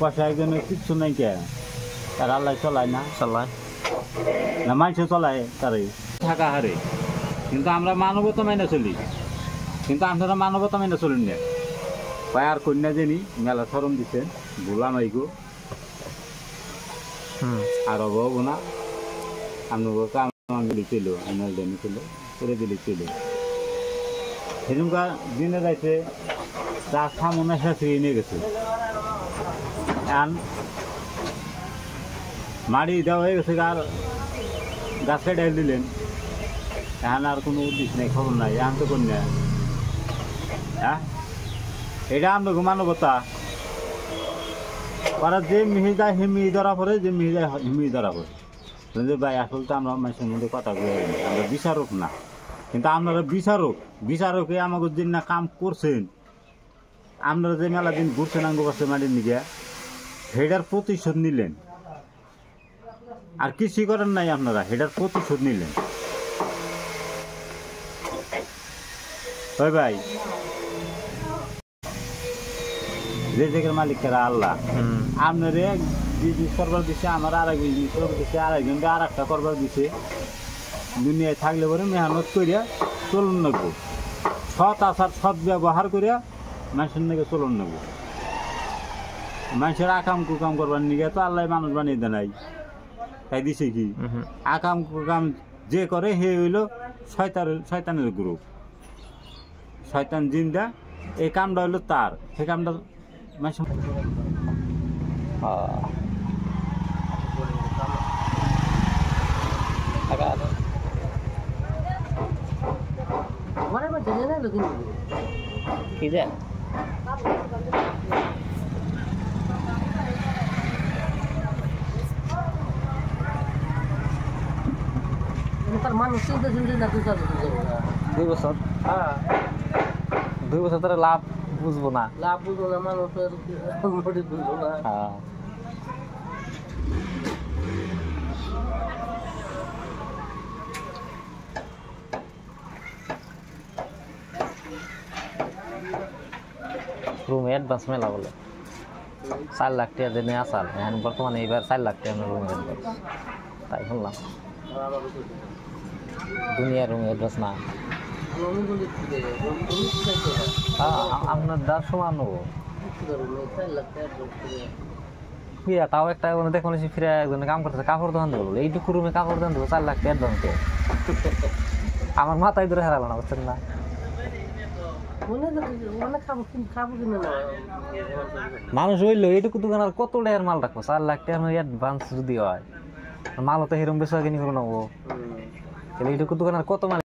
পয়সা একজনের কিচ্ছু নাই কে, তার আল্লাহ চলায় না, চালায় না মানুষে চলায় তারে থাকা হারে। কিন্তু আমরা মানবতা মেনে চলি, কিন্তু আপনারা মানবতা মেনে চলেন না। ভাই আর কন্যা জানি মেলা সরম দিচ্ছেন, ভুলাম আইগো আর হবো না। আপনাকে কাম দিলে ছিল, আমার জানি ছিল, করে দিলে ছিল। সেরকম দিনে যাইতে তার সামনে শেষ নিয়ে গেছে, এখন মাড়ি দেওয়া হয়ে গেছে, আর গাছ কেটে দিলেন, এখন আর কোনো উদ্দেশ্য নেই, খবর নাই। এখন তো কন্যা হ্যাঁ, এটা আপনাকে মানবতা। ওরা যে মিহি যায় হিমি ধরা পড়ে, যে মিহি যায় হিমি ধরা পড়ে। ভাই আসলে তো আমরা মানুষের মধ্যে কথা বলে, আমরা বিচারক না, কিন্তু আপনারা বিচারকে আমাকে দিন না কাম করছেন। আপনারা যে মেলা দিন ঘুরছেন আঙ্গুবাসে মাটির নিকে, হেডার প্রতিশোধ নিলেন, আর কিছুই করেন নাই। আপনারা হেডার প্রতিশোধ নিলেন। ভাই যে জায়গার মালিক কারা আল্লাহ। আপনারে বিজনেস করবার দিছে, আমার আর এক বিজনেস করবার দিছে, আরেকজনকে আর একটা করবার দিছে। দুনিয়ায় থাকলে পরে মেহনত করিয়া চলুন নেব, সৎ আচার সৎ ব্যবহার করিয়া মানুষের নাকি চলুন নেব। মানুষের আকাম কুকাম করবার নিগে তো আল্লাহ মানুষ বানিয়ে দেয় নাই, তাই দিছে কি? আকাম কুকাম যে করে হে হইল শয়তানের গ্রুপ, শয়তান জিন্দা। এই কামটা হইলো তার, সেই কামটা মানুষ কি যে মানুষ 2 বছর, 2 বছর ধরে লাভ বুঝবো না, মানুষের বুঝবো না। রুমে অ্যাডভান্স মেলা বলে 4 লাখ টাকা দিয়ে আসাল, এখন বর্তমানে এইবার 4 লাখ টাকা রুমের অ্যাডভান্স। তাই শুনলাম দুনিয়ার রুমে অ্যাডভান্স না। আপনার দার সমান হবো ফিরা, তাও একটা দেখো ফিরে একজনে কাম করতেছে, কাপড় দোকান দেবো, এইটুকু রুমে কাপড় দোকান দেবো 4 লাখ টাকা অ্যাডভান্স। আমার মাথায় ধরে হারালো না, বুঝছেন না? মানুষ হইলো এইটুকু দোকান আর কত টাকার মাল রাখবো? 4 লাখ টাকার অ্যাডভান্স যদি হয়, মালও তো হেরম বেশি কিনি করে নেবো, এইটুকু দোকান আর কত মাল